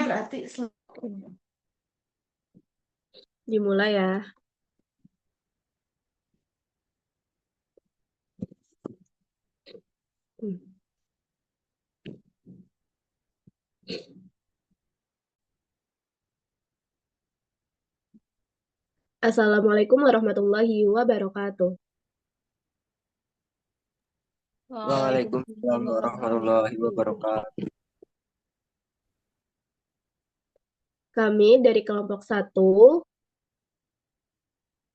berarti Dimulai ya. Hmm. Assalamualaikum warahmatullahi wabarakatuh. Waalaikumsalam warahmatullahi wabarakatuh. Kami dari kelompok 1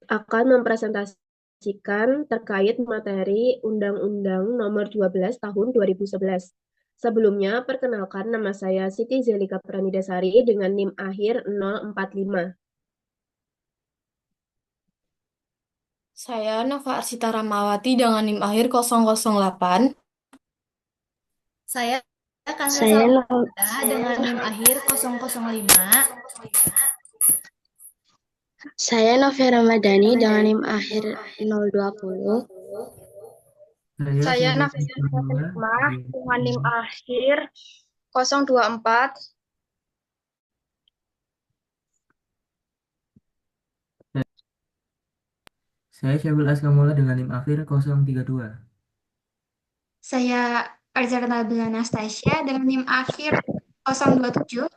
akan mempresentasikan terkait materi Undang-Undang Nomor 12 Tahun 2011. Sebelumnya, perkenalkan nama saya Siti Zelika Pranidasari dengan NIM akhir 045. Saya Nova Arsita Ramawati dengan NIM akhir 008. Saya Kansa Saya Salvada dengan NIM akhir 005. Saya Novia Ramadhani dengan NIM akhir 020. Saya Nafisa dengan NIM akhir 024. Saya Syabul Askamula dengan NIM akhir 032. Saya Arza Nabila Anastasia dengan NIM akhir 027.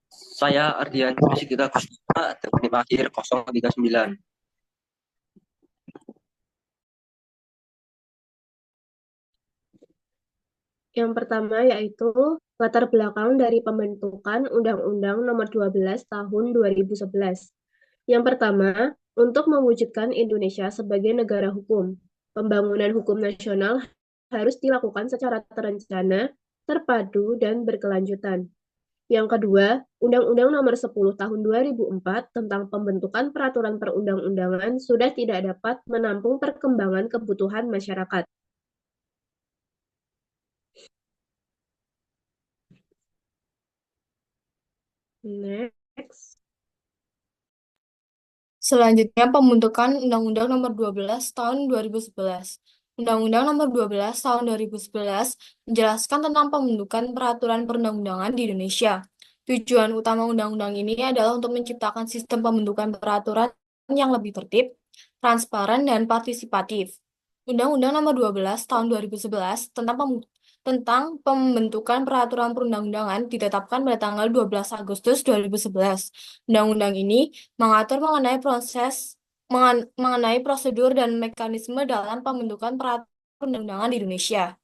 Saya Ardian Sidika Kusuma dengan NIM akhir 039. Yang pertama yaitu latar belakang dari pembentukan Undang-Undang Nomor 12 Tahun 2011. Yang pertama, untuk mewujudkan Indonesia sebagai negara hukum, pembangunan hukum nasional harus dilakukan secara terencana, terpadu, dan berkelanjutan. Yang kedua, Undang-Undang Nomor 10 Tahun 2004 tentang pembentukan peraturan perundang-undangan sudah tidak dapat menampung perkembangan kebutuhan masyarakat. Next. Selanjutnya, pembentukan Undang-Undang Nomor 12 Tahun 2011. Undang-Undang Nomor 12 Tahun 2011 menjelaskan tentang pembentukan peraturan perundang-undangan di Indonesia. Tujuan utama undang-undang ini adalah untuk menciptakan sistem pembentukan peraturan yang lebih tertib, transparan, dan partisipatif. Undang-Undang Nomor 12 Tahun 2011 tentang pembentukan peraturan perundang-undangan ditetapkan pada tanggal 12 Agustus 2011. Undang-undang ini mengatur mengenai prosedur dan mekanisme dalam pembentukan peraturan perundang-undangan di Indonesia.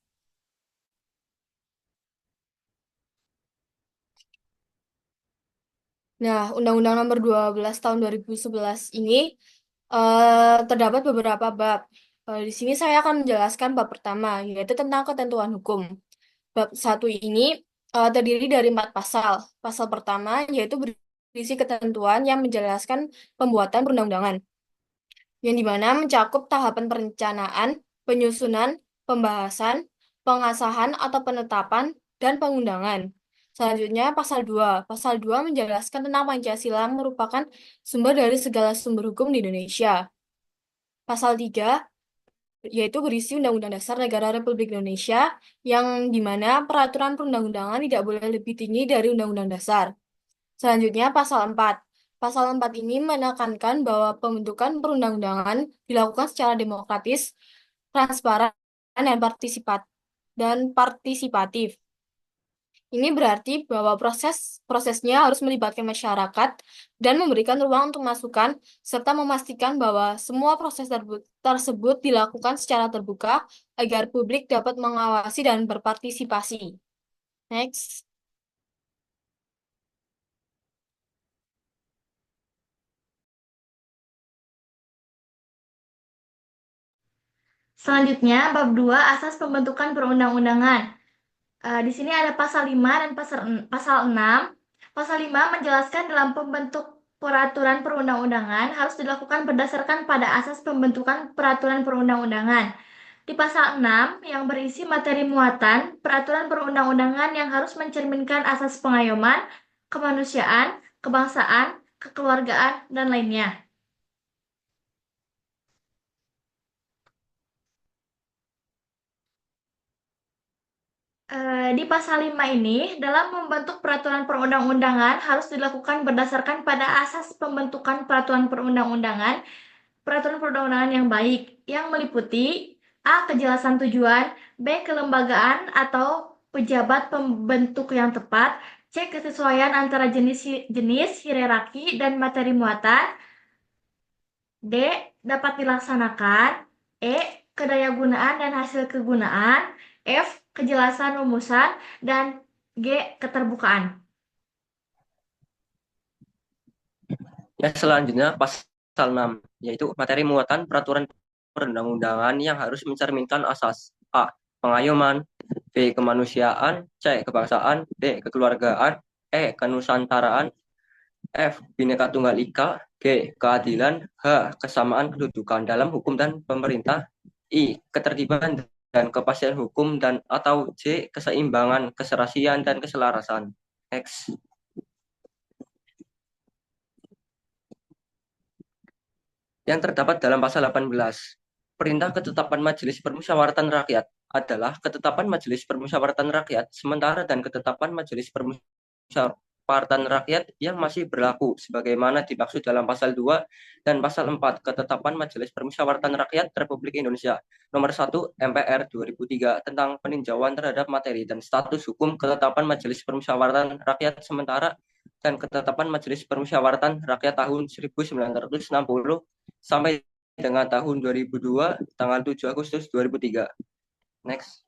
Nah, Undang-Undang Nomor 12 Tahun 2011 ini terdapat beberapa bab. Di sini saya akan menjelaskan bab pertama, yaitu tentang ketentuan hukum. Bab 1 ini terdiri dari 4 pasal. Pasal pertama yaitu berisi ketentuan yang menjelaskan pembuatan perundang-undangan, yang dimana mencakup tahapan perencanaan, penyusunan, pembahasan, pengasahan atau penetapan, dan pengundangan. Selanjutnya, pasal 2. Pasal 2 menjelaskan tentang Pancasila merupakan sumber dari segala sumber hukum di Indonesia. Pasal 3 yaitu berisi Undang-Undang Dasar Negara Republik Indonesia, yang dimana peraturan perundang-undangan tidak boleh lebih tinggi dari Undang-Undang Dasar. Selanjutnya, pasal 4. Pasal 4 ini menekankan bahwa pembentukan perundang-undangan dilakukan secara demokratis, transparan, dan partisipatif. Ini berarti bahwa prosesnya harus melibatkan masyarakat dan memberikan ruang untuk masukan, serta memastikan bahwa semua proses tersebut dilakukan secara terbuka agar publik dapat mengawasi dan berpartisipasi. Next. Selanjutnya, bab 2 asas pembentukan perundang-undangan. Di sini ada pasal 5 dan pasal 6. Pasal 5 menjelaskan dalam pembentuk peraturan perundang-undangan harus dilakukan berdasarkan pada asas pembentukan peraturan perundang-undangan. Di pasal 6 yang berisi materi muatan, peraturan perundang-undangan yang harus mencerminkan asas pengayoman, kemanusiaan, kebangsaan, kekeluargaan, dan lainnya. Di pasal 5 ini, dalam membentuk peraturan perundang-undangan harus dilakukan berdasarkan pada asas pembentukan peraturan perundang-undangan yang baik, yang meliputi A. Kejelasan tujuan, B. Kelembagaan atau pejabat pembentuk yang tepat, C. Kesesuaian antara jenis, hierarki, dan materi muatan, D. Dapat dilaksanakan, E. Kedayagunaan dan hasil kegunaan, F. Kejelasan rumusan, dan G. Keterbukaan. Ya, selanjutnya pasal 6, yaitu materi muatan peraturan perundang-undangan yang harus mencerminkan asas A. Pengayoman, B. Kemanusiaan, C. Kebangsaan, D. Kekeluargaan, E. Kenusantaraan, F. Bhinneka Tunggal Ika, G. Keadilan, H. Kesamaan kedudukan dalam hukum dan pemerintah, I. Ketertiban dan kepastian hukum, dan atau C. Keseimbangan, keserasian, dan keselarasan. X. Yang terdapat dalam pasal 18. Perintah ketetapan Majelis Permusyawaratan Rakyat adalah ketetapan Majelis Permusyawaratan Rakyat sementara dan ketetapan Majelis Permusyawaratan Rakyat yang masih berlaku sebagaimana dimaksud dalam pasal 2 dan pasal 4 ketetapan Majelis Permusyawaratan Rakyat Republik Indonesia nomor 1 MPR 2003 tentang peninjauan terhadap materi dan status hukum ketetapan Majelis Permusyawaratan Rakyat sementara dan ketetapan Majelis Permusyawaratan Rakyat tahun 1960 sampai dengan tahun 2002 tanggal 7 Agustus 2003. Next.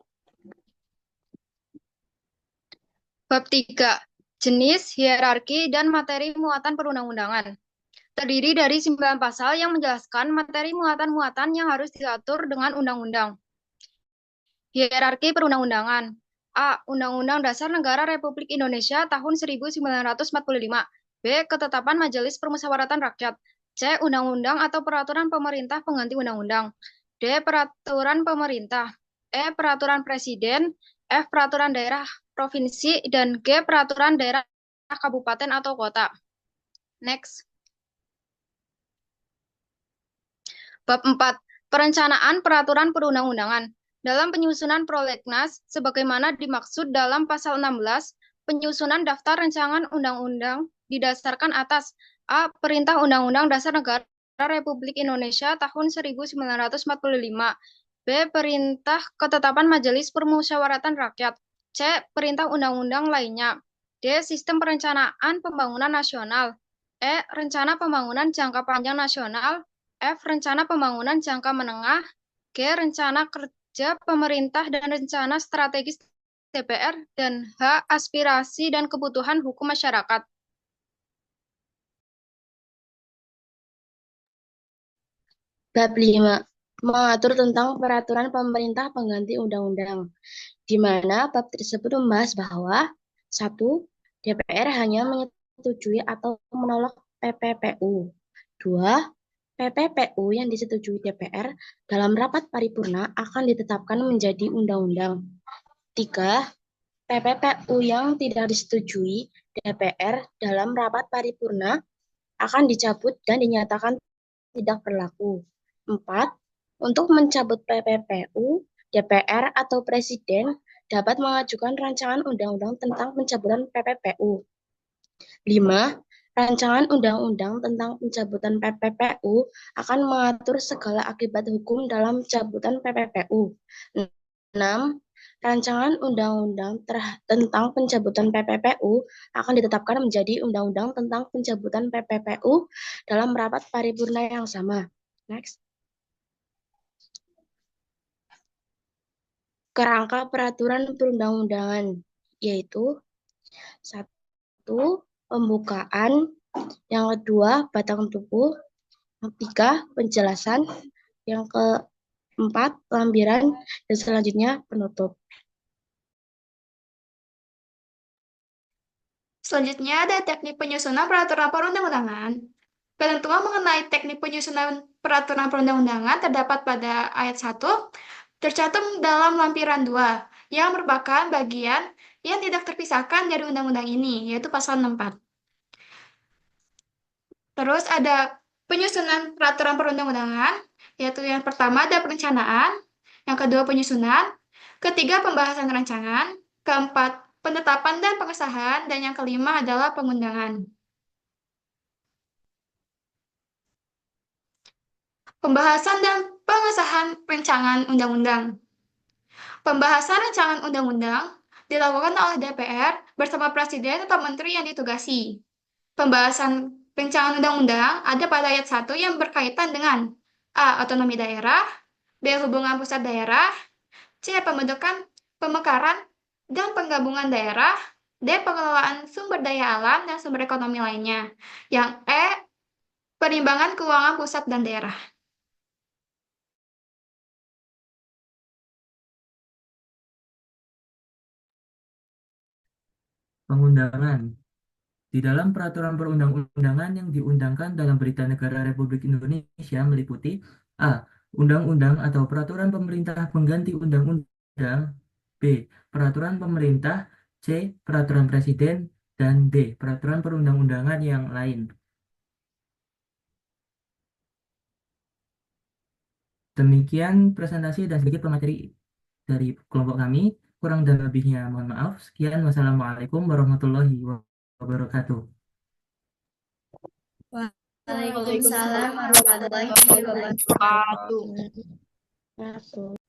Bab 3. Jenis, hierarki, dan materi muatan perundang-undangan. Terdiri dari 9 pasal yang menjelaskan materi muatan-muatan yang harus diatur dengan undang-undang. Hierarki perundang-undangan. A. Undang-Undang Dasar Negara Republik Indonesia tahun 1945. B. Ketetapan Majelis Permusyawaratan Rakyat. C. Undang-undang atau peraturan pemerintah pengganti undang-undang. D. Peraturan pemerintah. E. Peraturan presiden. F. Peraturan daerah provinsi. Dan G. Peraturan daerah kabupaten atau kota. Next. Bab 4. Perencanaan peraturan perundang-undangan. Dalam penyusunan prolegnas, sebagaimana dimaksud dalam pasal 16, penyusunan daftar rancangan undang-undang didasarkan atas A. Perintah Undang-Undang Dasar Negara Republik Indonesia tahun 1945. B. Perintah Ketetapan Majelis Permusyawaratan Rakyat. C. Perintah undang-undang lainnya. D. Sistem Perencanaan Pembangunan Nasional. E. Rencana Pembangunan Jangka Panjang Nasional. F. Rencana Pembangunan Jangka Menengah. G. Rencana Kerja Pemerintah dan Rencana Strategis DPR. Dan H. Aspirasi dan Kebutuhan Hukum Masyarakat. Bab 5. Mengatur tentang peraturan pemerintah pengganti undang-undang, di mana bab tersebut membahas bahwa 1. DPR hanya menyetujui atau menolak PPPU. 2. PPPU yang disetujui DPR dalam rapat paripurna akan ditetapkan menjadi undang-undang. 3. PPPU yang tidak disetujui DPR dalam rapat paripurna akan dicabut dan dinyatakan tidak berlaku. 4. Untuk mencabut PPPU, DPR atau Presiden dapat mengajukan rancangan undang-undang tentang pencabutan PPPU. 5. Rancangan undang-undang tentang pencabutan PPPU akan mengatur segala akibat hukum dalam pencabutan PPPU. 6. Rancangan undang-undang tentang pencabutan PPPU akan ditetapkan menjadi undang-undang tentang pencabutan PPPU dalam rapat paripurna yang sama. Next. Kerangka peraturan perundang-undangan, yaitu 1. Pembukaan, yang kedua batang tubuh, yang ketiga penjelasan, yang keempat lampiran, dan selanjutnya penutup. Selanjutnya ada teknik penyusunan peraturan perundang-undangan. Ketentuan mengenai teknik penyusunan peraturan perundang-undangan terdapat pada ayat 1, tercantum dalam lampiran 2, yang merupakan bagian yang tidak terpisahkan dari undang-undang ini, yaitu pasal 64. Terus ada penyusunan peraturan perundang-undangan, yaitu yang pertama ada perencanaan, yang kedua penyusunan, ketiga pembahasan rancangan, keempat, penetapan dan pengesahan, dan yang kelima adalah pengundangan. Pembahasan dan pengesahan rancangan undang-undang. Pembahasan rancangan undang-undang dilakukan oleh DPR bersama Presiden atau Menteri yang ditugasi. Pembahasan rancangan undang-undang ada pada ayat 1 yang berkaitan dengan A. Otonomi daerah, B. Hubungan pusat daerah, C. Pembentukan, pemekaran, dan penggabungan daerah, D. Pengelolaan sumber daya alam dan sumber ekonomi lainnya, yang E. Perimbangan keuangan pusat dan daerah. Pengundangan. Di dalam peraturan perundang-undangan yang diundangkan dalam Berita Negara Republik Indonesia meliputi A. Undang-undang atau peraturan pemerintah pengganti undang-undang, B. Peraturan pemerintah, C. Peraturan presiden, dan D. Peraturan perundang-undangan yang lain. Demikian presentasi dan sedikit pemateri dari kelompok kami. Kurang dan lebihnya mohon maaf. Sekian, wassalamualaikum warahmatullahi wabarakatuh. Waalaikumsalam warahmatullahi wabarakatuh. Wabarakatuh.